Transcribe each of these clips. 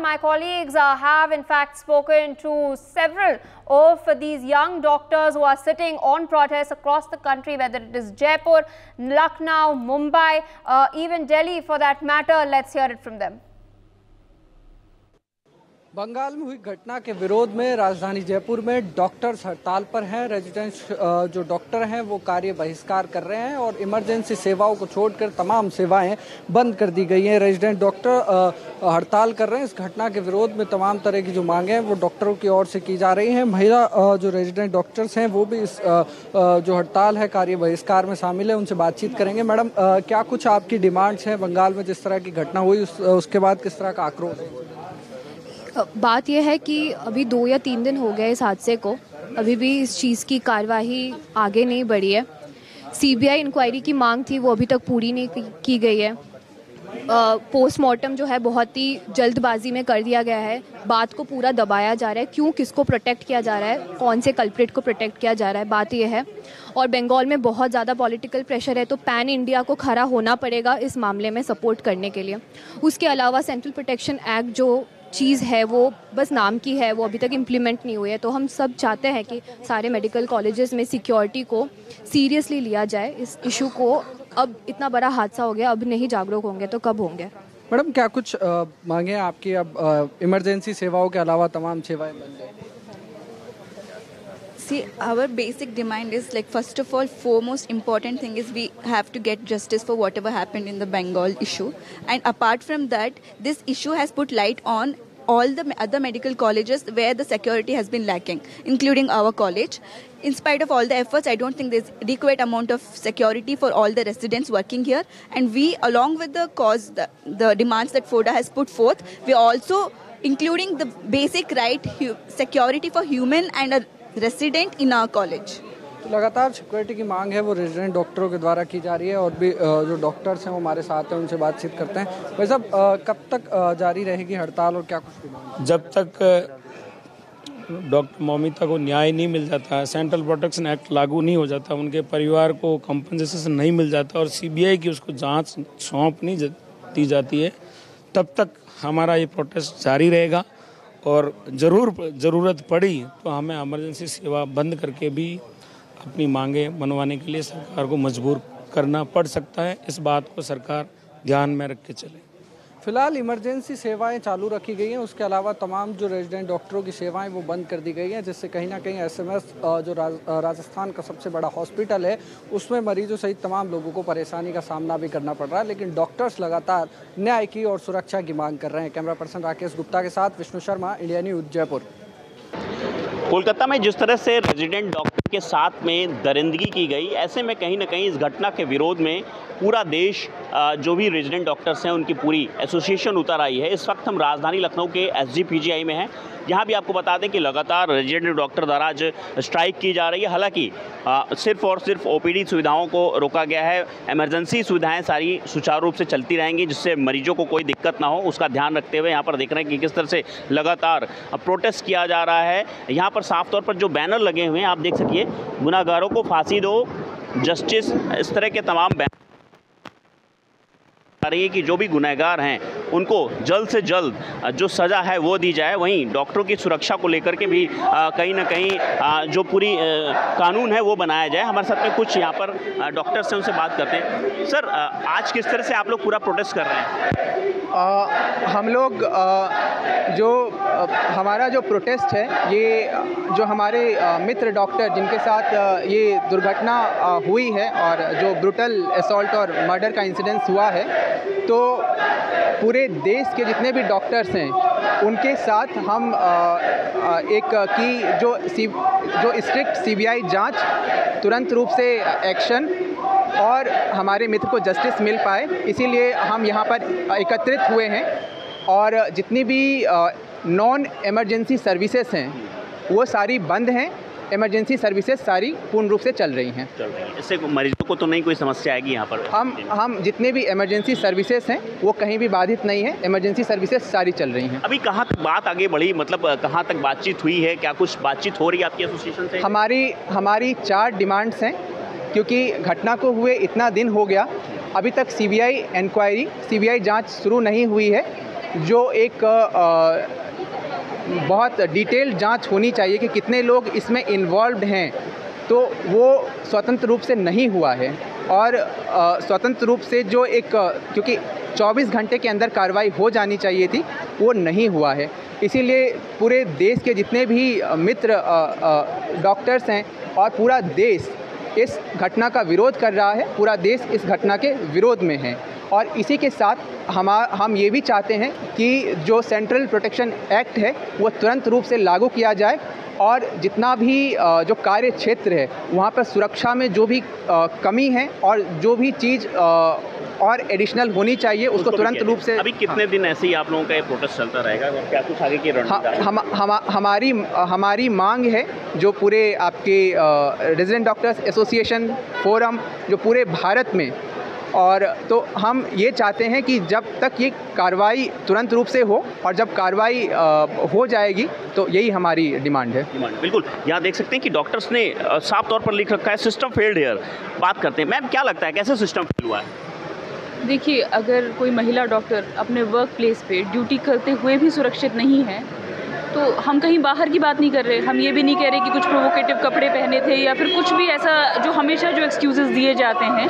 My colleagues have in fact spoken to several of these young doctors who are sitting on protests across the country, whether it is Jaipur, Lucknow, Mumbai, even Delhi for that matter. Let's hear it from them. Bengal में हुई घटना के विरोध में राजधानी जयपुर में doctors हड़ताल पर हैं। रेजिडेंट जो डॉक्टर हैं वो कार्य बहिष्कार कर रहे हैं और इमरजेंसी सेवाओं को छोड़कर तमाम सेवाएं बंद कर दी गई हैं। रेजिडेंट डॉक्टर हड़ताल कर रहे हैं। इस घटना के विरोध में तमाम तरह की जो मांगे हैं वो डॉक्टरों की ओर से की जा रही हैं। महिला जो रेजिडेंट डॉक्टर्स हैं वो भी इस जो हड़ताल है कार्य बहिष्कार में शामिल है। उनसे बातचीत करेंगे। मैडम, क्या कुछ आपकी डिमांड्स हैं? बंगाल में जिस तरह की घटना हुई उसके बाद किस तरह का आक्रोश है? बात यह है कि अभी 2 या 3 दिन हो गए इस हादसे को, अभी भी इस चीज़ की कार्यवाही आगे नहीं बढ़ी है। सीबीआई इंक्वायरी की मांग थी वो अभी तक पूरी नहीं की गई है। पोस्टमार्टम जो है बहुत ही जल्दबाजी में कर दिया गया है। बात को पूरा दबाया जा रहा है। क्यों, किसको प्रोटेक्ट किया जा रहा है, कौन से कल्प्रिट को प्रोटेक्ट किया जा रहा है, बात यह है। और बंगाल में बहुत ज़्यादा पॉलिटिकल प्रेशर है, तो पैन इंडिया को खड़ा होना पड़ेगा इस मामले में सपोर्ट करने के लिए। उसके अलावा सेंट्रल प्रोटेक्शन एक्ट जो चीज़ है वो बस नाम की है, वो अभी तक इम्प्लीमेंट नहीं हुई है। तो हम सब चाहते हैं कि सारे मेडिकल कॉलेजेस में सिक्योरिटी को सीरियसली लिया जाए। इस इशू को, अब इतना बड़ा हादसा हो गया, अब नहीं जागरूक होंगे तो कब होंगे? मैडम, क्या कुछ मांगे आपकी? अब इमरजेंसी सेवाओं के अलावा तमाम सेवाएं बंद हैं। See, our basic demand is like, first of all, foremost important thing is we have to get justice for whatever happened in the Bengal issue. And apart from that, this issue has put light on all the other medical colleges where the security has been lacking, including our college. In spite of all the efforts, I don't think there's adequate amount of security for all the residents working here. And we, along with the cause, the demands that FODA has put forth, we are also including the basic right, security for human and a resident in our college. तो लगातार security की मांग है वो resident डॉक्टरों के द्वारा की जा रही है और भी जो डॉक्टर्स हैं वो हमारे साथ हैं, उनसे बातचीत करते हैं। भाई साहब, कब तक जारी रहेगी हड़ताल और क्या कुछ डिमांड? जब तक डॉक्टर मौमिता को न्याय नहीं मिल जाता, सेंट्रल प्रोटेक्शन एक्ट लागू नहीं हो जाता, उनके परिवार को कंपनसेशन नहीं मिल जाता और सीबीआई की उसको जाँच सौंप नहीं दी जाती है, तब तक हमारा ये प्रोटेस्ट जारी रहेगा। और ज़रूरत पड़ी तो हमें इमरजेंसी सेवा बंद करके भी अपनी मांगे मनवाने के लिए सरकार को मजबूर करना पड़ सकता है। इस बात को सरकार ध्यान में रख के चले। फिलहाल इमरजेंसी सेवाएं चालू रखी गई हैं, उसके अलावा तमाम जो रेजिडेंट डॉक्टरों की सेवाएं वो बंद कर दी गई हैं, जिससे कहीं ना कहीं एसएमएस जो राजस्थान का सबसे बड़ा हॉस्पिटल है उसमें मरीजों सहित तमाम लोगों को परेशानी का सामना भी करना पड़ रहा है। लेकिन डॉक्टर्स लगातार न्याय की और सुरक्षा की मांग कर रहे हैं। कैमरा पर्सन राकेश गुप्ता के साथ विष्णु शर्मा, इंडिया न्यूज़, जयपुर। कोलकाता में जिस तरह से रेजिडेंट डॉक्टर के साथ में दरिंदगी की गई, ऐसे में कहीं ना कहीं इस घटना के विरोध में पूरा देश, जो भी रेजिडेंट डॉक्टर्स हैं उनकी पूरी एसोसिएशन उतर आई है। इस वक्त हम राजधानी लखनऊ के एसजीपीजीआई में हैं। यहाँ भी आपको बता दें कि लगातार रेजिडेंट डॉक्टर द्वारा आज स्ट्राइक की जा रही है। हालांकि सिर्फ और सिर्फ ओपीडी सुविधाओं को रोका गया है। इमरजेंसी सुविधाएं सारी सुचारू रूप से चलती रहेंगी, जिससे मरीजों को कोई दिक्कत ना हो, उसका ध्यान रखते हुए यहाँ पर देख रहे हैं कि किस तरह से लगातार प्रोटेस्ट किया जा रहा है। यहाँ पर साफ तौर पर जो बैनर लगे हुए हैं आप देख सकिए, गुनाहगारों को फांसी दो, जस्टिस, इस तरह के तमाम बैनर आ रही है कि जो भी गुनहगार हैं उनको जल्द से जल्द जो सज़ा है वो दी जाए। वहीं डॉक्टरों की सुरक्षा को लेकर के भी कहीं ना कहीं जो पूरी कानून है वो बनाया जाए। हमारे साथ में कुछ यहाँ पर डॉक्टर्स हैं, उनसे बात करते हैं। सर, आज किस तरह से आप लोग पूरा प्रोटेस्ट कर रहे हैं? हम लोग हमारा जो प्रोटेस्ट है, ये जो हमारे मित्र डॉक्टर जिनके साथ ये दुर्घटना हुई है और जो ब्रूटल असॉल्ट और मर्डर का इंसिडेंस हुआ है, तो पूरे देश के जितने भी डॉक्टर्स हैं उनके साथ हम एक की जो स्ट्रिक्ट सीबीआई जांच, तुरंत रूप से एक्शन और हमारे मित्र को जस्टिस मिल पाए, इसीलिए हम यहाँ पर एकत्रित हुए हैं। और जितनी भी नॉन इमरजेंसी सर्विसेज हैं वो सारी बंद हैं। इमरजेंसी सर्विसेज सारी पूर्ण रूप से चल रही हैं। इससे मरीजों को तो नहीं कोई समस्या आएगी यहाँ पर? हम जितने भी इमरजेंसी सर्विसेज हैं वो कहीं भी बाधित नहीं है। इमरजेंसी सर्विसेज सारी चल रही हैं। अभी कहाँ तक बात आगे बढ़ी, मतलब कहाँ तक बातचीत हुई है? क्या कुछ बातचीत हो रही है आपकी एसोसिएशन से? हमारी 4 डिमांड्स हैं, क्योंकि घटना को हुए इतना दिन हो गया, अभी तक सीबीआई इंक्वायरी, सीबीआई जाँच शुरू नहीं हुई है। जो एक बहुत डिटेल जांच होनी चाहिए कि कितने लोग इसमें इन्वॉल्व्ड हैं, तो वो स्वतंत्र रूप से नहीं हुआ है। और स्वतंत्र रूप से जो एक क्योंकि 24 घंटे के अंदर कार्रवाई हो जानी चाहिए थी, वो नहीं हुआ है। इसीलिए पूरे देश के जितने भी मित्र डॉक्टर्स हैं और पूरा देश इस घटना का विरोध कर रहा है, पूरा देश इस घटना के विरोध में है। और इसी के साथ हम ये भी चाहते हैं कि जो सेंट्रल प्रोटेक्शन एक्ट है वो तुरंत रूप से लागू किया जाए और जितना भी जो कार्य क्षेत्र है वहाँ पर सुरक्षा में जो भी कमी है और जो भी चीज़ और एडिशनल होनी चाहिए उसको तुरंत रूप से। अभी कितने दिन ऐसे ही आप लोगों का ये प्रोटेस्ट चलता रहेगा और क्या कुछ आगे की रणनीति? हमारी मांग है जो पूरे आपके रेजिडेंट डॉक्टर्स एसोसिएशन फोरम जो पूरे भारत में, और तो हम ये चाहते हैं कि जब तक ये कार्रवाई तुरंत रूप से हो और जब कार्रवाई हो जाएगी तो यही हमारी डिमांड है। बिल्कुल, यहाँ देख सकते हैं कि डॉक्टर्स ने साफ तौर पर लिख रखा है सिस्टम फेल्ड हियर। बात करते हैं, मैम क्या लगता है कैसे सिस्टम फेल हुआ है? देखिए, अगर कोई महिला डॉक्टर अपने वर्क प्लेस पे ड्यूटी करते हुए भी सुरक्षित नहीं है तो हम कहीं बाहर की बात नहीं कर रहे। हम ये भी नहीं कह रहे कि कुछ प्रोवोकेटिव कपड़े पहने थे या फिर कुछ भी ऐसा जो हमेशा जो एक्सक्यूजेस दिए जाते हैं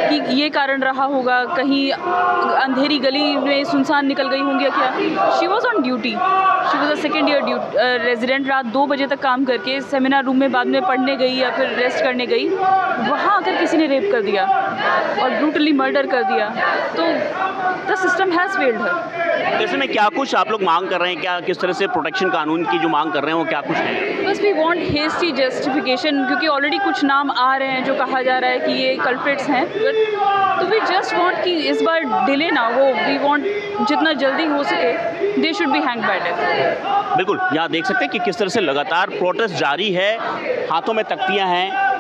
कि ये कारण रहा होगा, कहीं अंधेरी गली में सुनसान निकल गई होंगी या क्या। She was on duty, she was a second year resident. रात 2 बजे तक काम करके सेमिनार रूम में बाद में पढ़ने गई या फिर रेस्ट करने गई, वहाँ अगर किसी ने रेप कर दिया और ब्रूटली मर्डर कर दिया तो द सिस्टम हैज़ फेल्ड हर। ऐसे में क्या कुछ आप लोग मांग कर रहे हैं, क्या किस तरह से प्रोटेक्शन कानून की जो मांग कर रहे हैं वो क्या कुछ है? बस वी वांट हेस्टी जस्टिफिकेशन, क्योंकि ऑलरेडी कुछ नाम आ रहे हैं जो कहा जा रहा है कि ये कल्प्रिट्स हैं, तो वी जस्ट वांट कि इस बार डिले ना हो। वी वांट जितना जल्दी हो सके they should be hanged bye death. बिल्कुल, यहाँ देख सकते हैं कि किस तरह से लगातार प्रोटेस्ट जारी है। हाथों में तख्तियाँ हैं,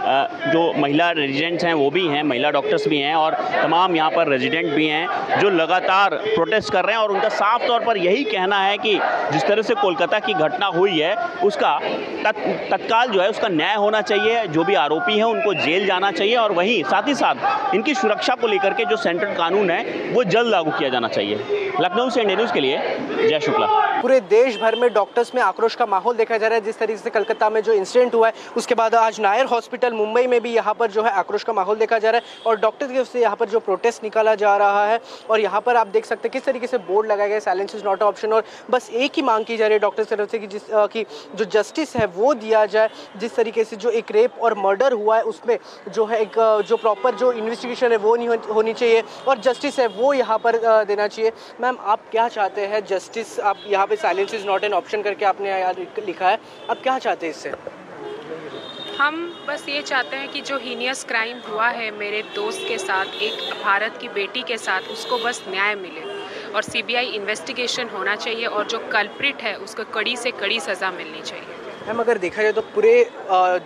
जो महिला रेजिडेंट्स हैं वो भी हैं, महिला डॉक्टर्स भी हैं और तमाम यहाँ पर रेजिडेंट भी हैं जो लगातार प्रोटेस्ट कर रहे हैं। और उनका साफ तौर पर यही कहना है कि जिस तरह से कोलकाता की घटना हुई है उसका तत्काल जो है उसका न्याय होना चाहिए, जो भी आरोपी हैं उनको जेल जाना चाहिए और वहीं साथ ही साथ इनकी सुरक्षा को लेकर के जो सेंट्रल कानून है वो जल्द लागू किया जाना चाहिए। लखनऊ से इंडिया न्यूज़ के लिए जय शुक्ला। पूरे देश भर में डॉक्टर्स में आक्रोश का माहौल देखा जा रहा है। जिस तरीके से कलकत्ता में जो इंसिडेंट हुआ है उसके बाद आज नायर हॉस्पिटल मुंबई में भी यहाँ पर जो है आक्रोश का माहौल देखा जा रहा है और डॉक्टर्स की तरफ से यहाँ पर जो प्रोटेस्ट निकाला जा रहा है। और यहाँ पर आप देख सकते हैं किस तरीके से बोर्ड लगाए गए, साइलेंस इज नॉट ऑप्शन, और बस एक ही मांग की जा रही है डॉक्टर्स की तरफ से कि जो जस्टिस है वो दिया जाए। जिस तरीके से जो एक रेप और मर्डर हुआ है उसमें जो है एक जो प्रॉपर जो इन्वेस्टिगेशन है वो नहीं होनी चाहिए और जस्टिस है वो यहाँ पर देना चाहिए। मैम आप क्या चाहते हैं? जस्टिस, आप यहाँ पे silence is not an option करके आपने यहाँ लिखा है, आप क्या चाहते हैं इससे? हम बस ये चाहते हैं कि जो हीनियस क्राइम हुआ है मेरे दोस्त के साथ, एक भारत की बेटी के साथ, उसको बस न्याय मिले और सीबीआई इन्वेस्टिगेशन होना चाहिए और जो कल्प्रिट है उसको कड़ी से कड़ी सज़ा मिलनी चाहिए। मैम अगर देखा जाए तो पूरे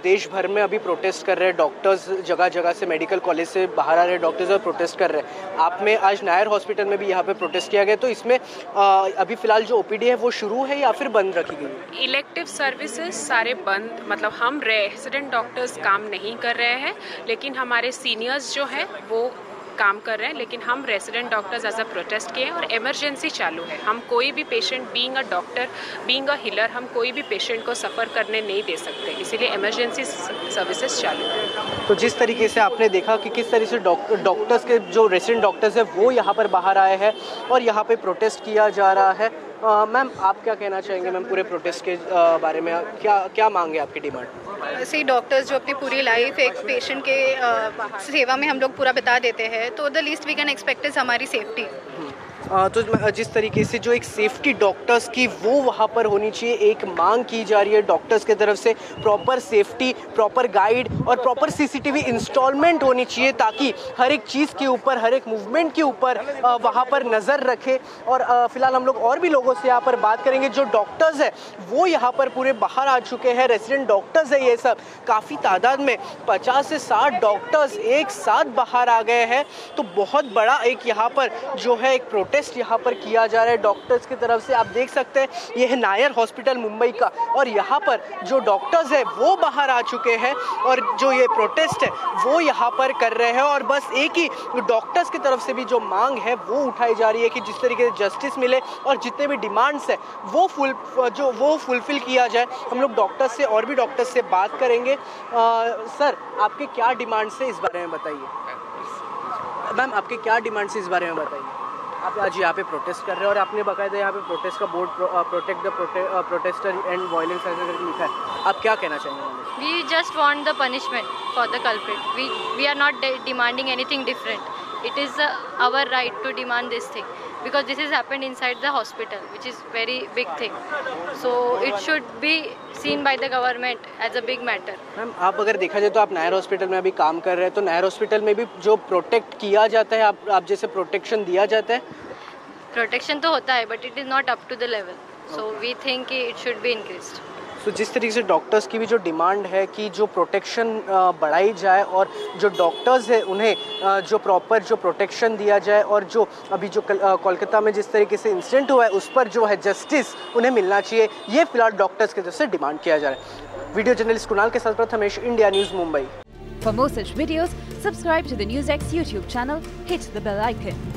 देश भर में अभी प्रोटेस्ट कर रहे हैं डॉक्टर्स, जगह जगह से मेडिकल कॉलेज से बाहर आ रहे डॉक्टर्स और प्रोटेस्ट कर रहे हैं। आप में आज नायर हॉस्पिटल में भी यहाँ पे प्रोटेस्ट किया गया, तो इसमें अभी फिलहाल जो ओपीडी है वो शुरू है या फिर बंद रखी गई? इलेक्टिव सर्विसेज सारे बंद, मतलब हम रेजिडेंट डॉक्टर्स काम नहीं कर रहे हैं लेकिन हमारे सीनियर्स जो हैं वो काम कर रहे हैं, लेकिन हम resident doctors as a protest किए और इमरजेंसी चालू है। हम कोई भी patient, being a doctor, being a healer, हम कोई भी पेशेंट को सफ़र करने नहीं दे सकते, इसीलिए इमरजेंसी सर्विसेज चालू है। तो जिस तरीके से आपने देखा कि किस तरीके से डॉक्टर्स के जो रेजिडेंट डॉक्टर्स हैं वो यहाँ पर बाहर आए हैं और यहाँ पे प्रोटेस्ट किया जा रहा है। मैम आप क्या कहना चाहेंगे मैम पूरे प्रोटेस्ट के बारे में? क्या मांगे आपकी डिमांड? ऐसे ही डॉक्टर्स जो अपनी पूरी लाइफ एक पेशेंट के सेवा में हम लोग पूरा बिता देते हैं, तो the least we can expect is हमारी सेफ्टी। तो जिस तरीके से जो एक सेफ्टी डॉक्टर्स की वो वहाँ पर होनी चाहिए, एक मांग की जा रही है डॉक्टर्स की तरफ से, प्रॉपर सेफ्टी, प्रॉपर गाइड और प्रॉपर सीसीटीवी इंस्टॉलमेंट होनी चाहिए ताकि हर एक चीज़ के ऊपर, हर एक मूवमेंट के ऊपर वहाँ पर नज़र रखे। और फिलहाल हम लोग और भी लोगों से यहाँ पर बात करेंगे। जो डॉक्टर्स है वो यहाँ पर पूरे बाहर आ चुके हैं, रेजिडेंट डॉक्टर्स है ये सब, काफ़ी तादाद में 50 से 60 डॉक्टर्स एक साथ बाहर आ गए हैं। तो बहुत बड़ा एक यहाँ पर जो है एक प्रोटेस्ट प्रोटेस्ट यहाँ पर किया जा रहा है डॉक्टर्स की तरफ से। आप देख सकते हैं ये है नायर हॉस्पिटल मुंबई का, और यहाँ पर जो डॉक्टर्स है वो बाहर आ चुके हैं और जो ये प्रोटेस्ट है वो यहाँ पर कर रहे हैं। और बस एक ही डॉक्टर्स की तरफ से भी जो मांग है वो उठाई जा रही है कि जिस तरीके से जस्टिस मिले और जितने भी डिमांड्स है वो फुलफिल किया जाए। हम लोग डॉक्टर्स से और भी डॉक्टर्स से बात करेंगे। सर, आपके क्या डिमांड्स है इस बारे में बताइए। मैम, आपके क्या डिमांड्स है इस बारे में बताइए। आप आज यहाँ पे प्रोटेस्ट कर रहे हैं और आपने बाकायदा यहाँ पे प्रोटेस्ट का board protect the protester and violence ऐसा करके लिखा है। आप क्या कहना चाहेंगे? We just want the punishment for the culprit. We are not demanding anything different. It is our right to demand this thing because this has happened inside the hospital, which is very big thing. So it should be seen by the government as a big matter. Ma'am, आप अगर देखा जाए तो आप Nair hospital में अभी काम कर रहे हैं, तो नायर हॉस्पिटल में भी जो प्रोटेक्ट किया जाता है, आप जैसे प्रोटेक्शन दिया जाता है? प्रोटेक्शन तो होता है, but it is not up to the level. So we think it should be increased. तो जिस तरीके से डॉक्टर्स की भी जो डिमांड है कि जो प्रोटेक्शन बढ़ाई जाए और जो डॉक्टर्स है उन्हें जो प्रॉपर जो प्रोटेक्शन दिया जाए, और जो अभी जो कोलकाता में जिस तरीके से इंसिडेंट हुआ है उस पर जो है जस्टिस उन्हें मिलना चाहिए, ये फिलहाल डॉक्टर्स की तरफ से डिमांड किया जा रहा है। वीडियो जर्नलिस्ट कुणाल के साथ Prathamesh, India news Mumbai. For more such videos, subscribe to the NewsX YouTube channel, hit the bell icon.